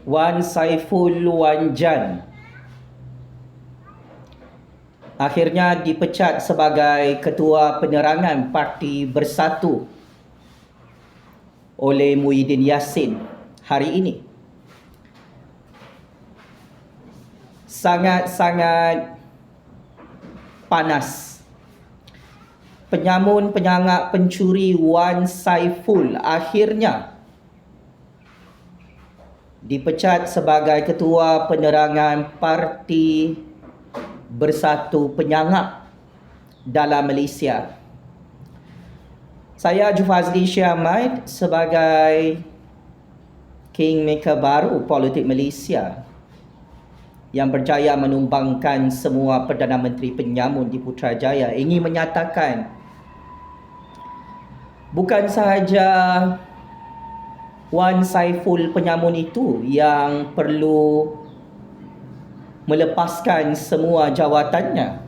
Wan Saiful Wanjan akhirnya dipecat sebagai Ketua Penerangan Parti Bersatu oleh Muhyiddin Yassin hari ini. Sangat-sangat panas. Penyamun penyangak pencuri Wan Saiful akhirnya dipecat sebagai Ketua Penerangan Parti Bersatu Penyangak dalam Malaysia. Saya Jufazli Syahmad sebagai Kingmaker baru politik Malaysia yang berjaya menumbangkan semua Perdana Menteri penyamun di Putrajaya ingin menyatakan bukan sahaja Wan Saiful penyamun itu yang perlu melepaskan semua jawatannya.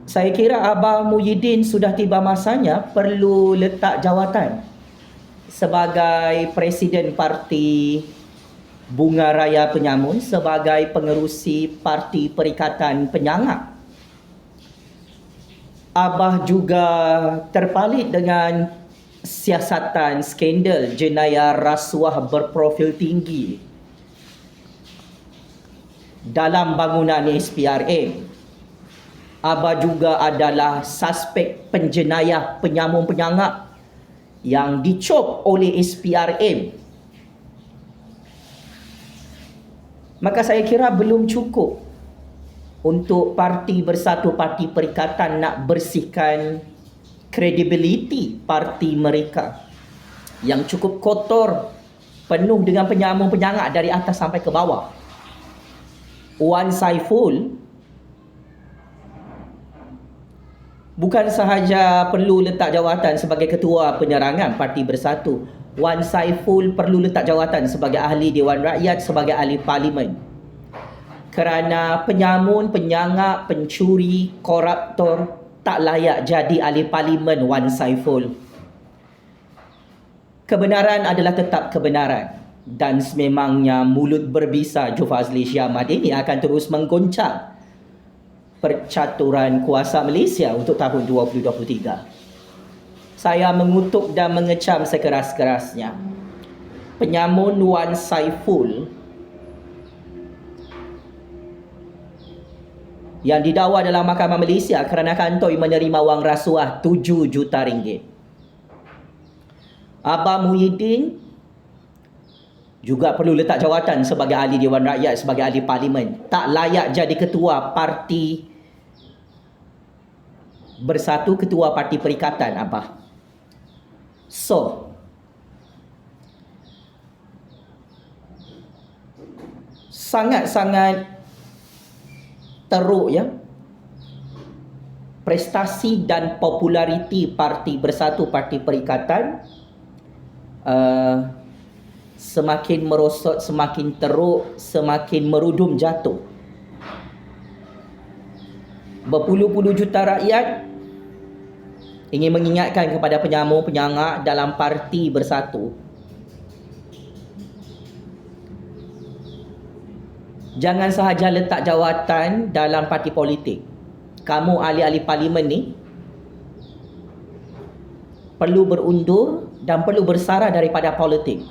Saya kira Abah Muhyiddin sudah tiba masanya perlu letak jawatan sebagai Presiden Parti Bunga Raya Penyamun, sebagai pengerusi Parti Perikatan Penyangak. Abah juga terpalit dengan siasatan skandal jenayah rasuah berprofil tinggi dalam bangunan SPRM. Abah juga adalah suspek penjenayah penyamun penyangak yang dicop oleh SPRM. Maka saya kira belum cukup untuk Parti Bersatu, Parti Perikatan nak bersihkan kredibiliti parti mereka yang cukup kotor, penuh dengan penyamun penyangak dari atas sampai ke bawah. Wan Saiful bukan sahaja perlu letak jawatan sebagai Ketua Penerangan Parti Bersatu, Wan Saiful perlu letak jawatan sebagai Ahli Dewan Rakyat, sebagai Ahli Parlimen. Kerana penyamun, penyangak, pencuri, koruptor tak layak jadi Ahli Parlimen Wan Saiful. Kebenaran adalah tetap kebenaran. Dan sememangnya mulut berbisa Jufazli Syahmad ini akan terus menggoncang percaturan kuasa Malaysia untuk tahun 2023. Saya mengutuk dan mengecam sekeras-kerasnya penyamun Wan Saiful yang didakwa dalam Mahkamah Malaysia kerana kantoi menerima wang rasuah 7 juta ringgit. Abah Muhyiddin juga perlu letak jawatan sebagai Ahli Dewan Rakyat, sebagai Ahli Parlimen. Tak layak jadi Ketua Parti Bersatu, Ketua Parti Perikatan Abah. So, sangat-sangat teruk ya prestasi dan populariti Parti Bersatu, Parti Perikatan semakin merosot, semakin teruk, semakin merudum jatuh. Berpuluh-puluh juta rakyat ingin mengingatkan kepada penyamun penyangak dalam Parti Bersatu, jangan sahaja letak jawatan dalam parti politik. Kamu ahli-ahli parlimen ni perlu berundur dan perlu bersara daripada politik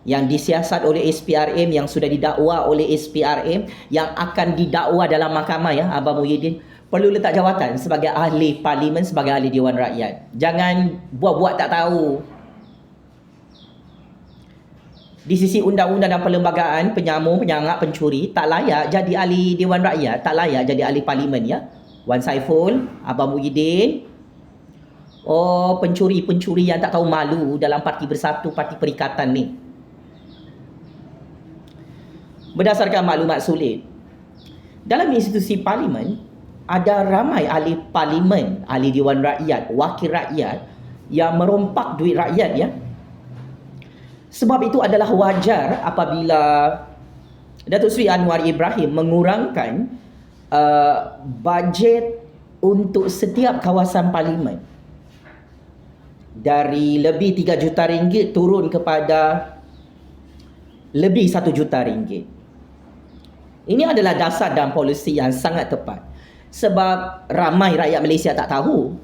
yang disiasat oleh SPRM, yang sudah didakwa oleh SPRM, yang akan didakwa dalam mahkamah ya. Abah Muhyiddin perlu letak jawatan sebagai ahli parlimen, sebagai ahli Dewan Rakyat. Jangan buat-buat tak tahu. Di sisi undang-undang dan perlembagaan, penyamun, penyangak, pencuri tak layak jadi ahli Dewan Rakyat, tak layak jadi ahli parlimen ya. Wan Saiful, Abah Muhyiddin, pencuri-pencuri yang tak tahu malu dalam Parti Bersatu, Parti Perikatan ni. Berdasarkan maklumat sulit, dalam institusi parlimen ada ramai ahli parlimen, ahli Dewan Rakyat, wakil rakyat yang merompak duit rakyat ya. Sebab itu adalah wajar apabila Datuk Seri Anwar Ibrahim mengurangkan bajet untuk setiap kawasan parlimen dari lebih 3 juta ringgit turun kepada lebih 1 juta ringgit. Ini adalah dasar dan polisi yang sangat tepat. Sebab ramai rakyat Malaysia tak tahu.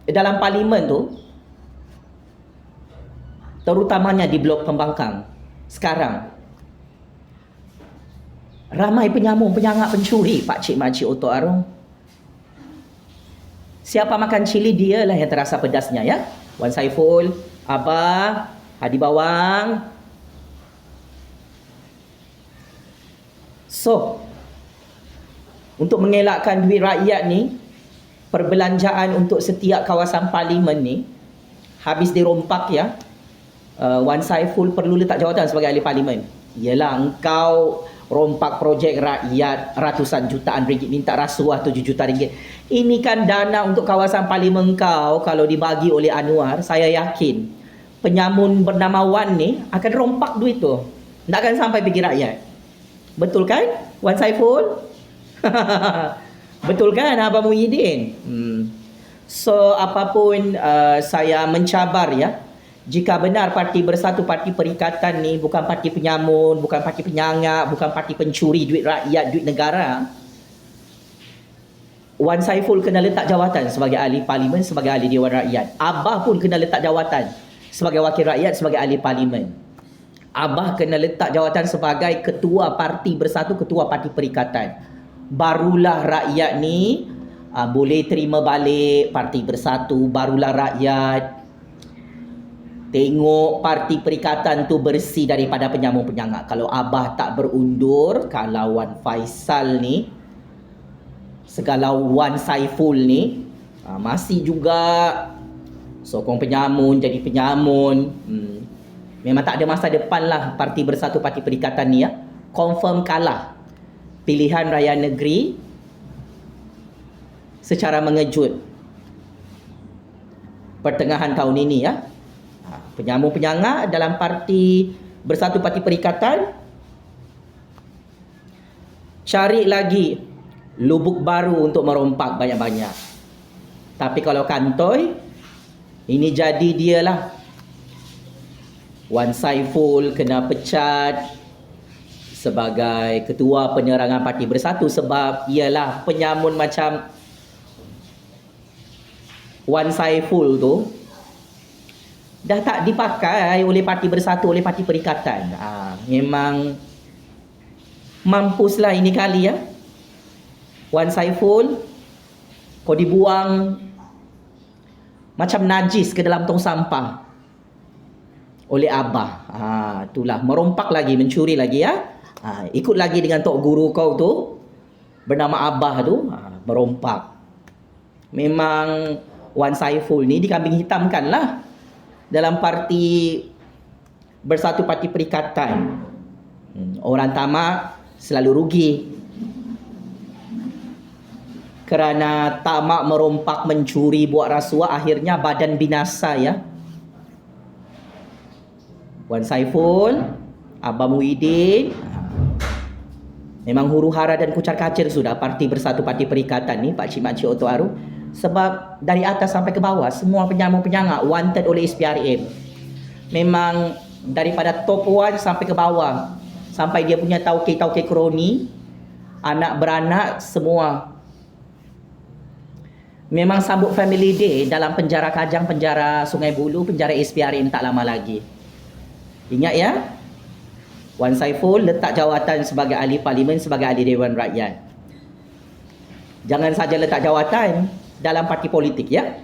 Dalam parlimen tu, terutamanya di Blok Pembangkang, sekarang, ramai penyamun, penyangak, pencuri pakcik makcik Otok Arung. Siapa makan cili, dia lah yang terasa pedasnya ya. Wan Saiful, Abah, Hadi Bawang. So, untuk mengelakkan duit rakyat ni, perbelanjaan untuk setiap kawasan parlimen ni habis dirompak ya. Wan Saiful perlu letak jawatan sebagai ahli parlimen. Yelah, engkau rompak projek rakyat ratusan jutaan ringgit, minta rasuah 7 juta ringgit. Ini kan dana untuk kawasan parlimen kau. Kalau dibagi oleh Anwar, saya yakin penyamun bernama Wan ni akan rompak duit tu. Tak akan sampai pergi rakyat. Betul kan, Wan Saiful? Betul kan, Abang Muhyiddin? So, apapun saya mencabar ya, jika benar Parti Bersatu, Parti Perikatan ni bukan parti penyamun, bukan parti penyangak, bukan parti pencuri duit rakyat, duit negara, Wan Saiful kena letak jawatan sebagai ahli parlimen, sebagai ahli Dewan Rakyat. Abah pun kena letak jawatan sebagai wakil rakyat, sebagai ahli parlimen. Abah kena letak jawatan sebagai ketua Parti Bersatu, ketua Parti Perikatan. Barulah rakyat ni boleh terima balik Parti Bersatu. Barulah rakyat tengok Parti Perikatan tu bersih daripada penyamun penyangak. Kalau Abah tak berundur, kalau Wan Faisal ni, segala Wan Saiful ni masih juga sokong penyamun, jadi penyamun. Memang tak ada masa depan lah Parti Bersatu, Parti Perikatan ni ya. Confirm kalah pilihan raya negeri secara mengejut pertengahan tahun ini ya. Penyamun penyangak dalam Parti Bersatu, Parti Perikatan, cari lagi lubuk baru untuk merompak banyak-banyak. Tapi kalau kantoi, ini jadi dia lah. Wan Saiful kena pecat sebagai ketua penerangan Parti Bersatu sebab ialah penyamun macam Wan Saiful tu dah tak dipakai oleh Parti Bersatu, oleh Parti Perikatan. Memang mampuslah ini kali ya. Wan Saiful, kau dibuang macam najis ke dalam tong sampah oleh Abah. Itulah, merompak lagi, mencuri lagi ya. Ikut lagi dengan tok guru kau tu bernama Abah tu, merompak. Memang Wan Saiful ni dikambing hitamkan lah dalam Parti Bersatu, Parti Perikatan. Orang tamak selalu rugi kerana tamak, merompak, mencuri, buat rasuah, akhirnya badan binasa ya. Wan Saiful, Abang Muhyiddin, memang huru hara dan kucar kacir sudah Parti Bersatu, Parti Perikatan ni, pakcik makcik Otok Arung. Sebab dari atas sampai ke bawah, semua penyamun penyangak wanted oleh SPRM. Memang daripada top 1 sampai ke bawah, sampai dia punya tauke-tauke kroni, anak beranak semua. Memang sambut family day dalam penjara Kajang, penjara Sungai Buloh, penjara SPRM tak lama lagi. Ingat ya, Wan Saiful letak jawatan sebagai ahli parlimen, sebagai ahli Dewan Rakyat. Jangan saja letak jawatan dalam parti politik ya.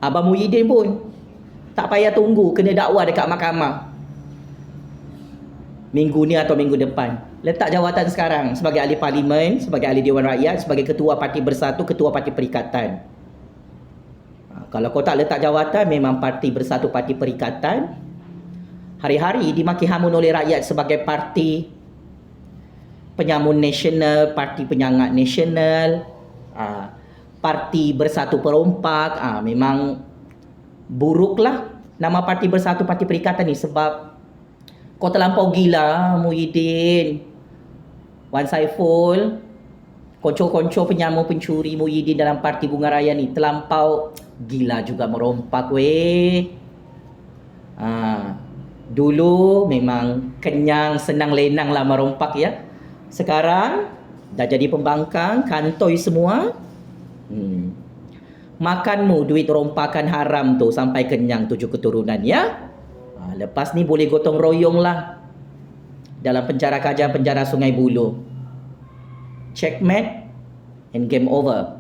Abang Muhyiddin pun tak payah tunggu kena dakwa dekat mahkamah minggu ni atau minggu depan. Letak jawatan sekarang sebagai ahli parlimen, sebagai ahli Dewan Rakyat, sebagai ketua Parti Bersatu, ketua Parti Perikatan. Kalau kau tak letak jawatan, memang Parti Bersatu, Parti Perikatan hari-hari dimaki hamun oleh rakyat sebagai parti penyamun nasional, parti penyangak nasional, Parti Bersatu perompak. Memang buruklah nama Parti Bersatu, Parti Perikatan ni sebab kau terlampau gila, Muhyiddin, Wan Saiful, konco-konco penyamun pencuri Muhyiddin dalam Parti Bunga Raya ni terlampau gila juga merompak weh. Dulu memang kenyang, senang lenang lah merompak ya. Sekarang dah jadi pembangkang, kantoi semua. Makanmu duit rompakan haram tu sampai kenyang 7 keturunan ya. Lepas ni boleh gotong royong lah dalam penjara Kaja, penjara Sungai Buloh. Checkmate and game over.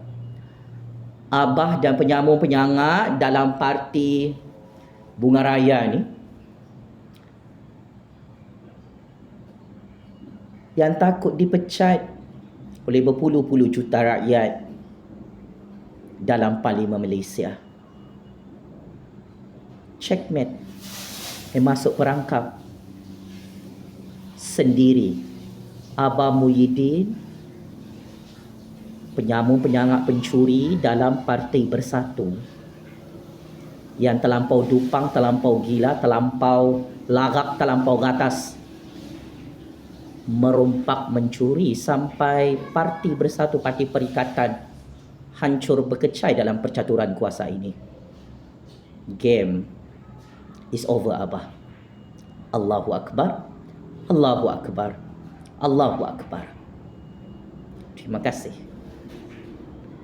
Abah dan penyambung-penyangga dalam parti Bunga Raya ni, yang takut dipecat oleh berpuluh-puluh juta rakyat dalam Parlimen Malaysia. Checkmate. Masuk perangkap sendiri. Abah Muhyiddin, penyambung-penyangga pencuri dalam Parti Bersatu, yang terlampau dupang, terlampau gila, terlampau larak, terlampau gatas, merompak, mencuri sampai Parti Bersatu, Parti Perikatan hancur berkecai dalam percaturan kuasa ini. Game is over, Abah. Allahu Akbar. Allahu Akbar. Allahu Akbar. Terima kasih.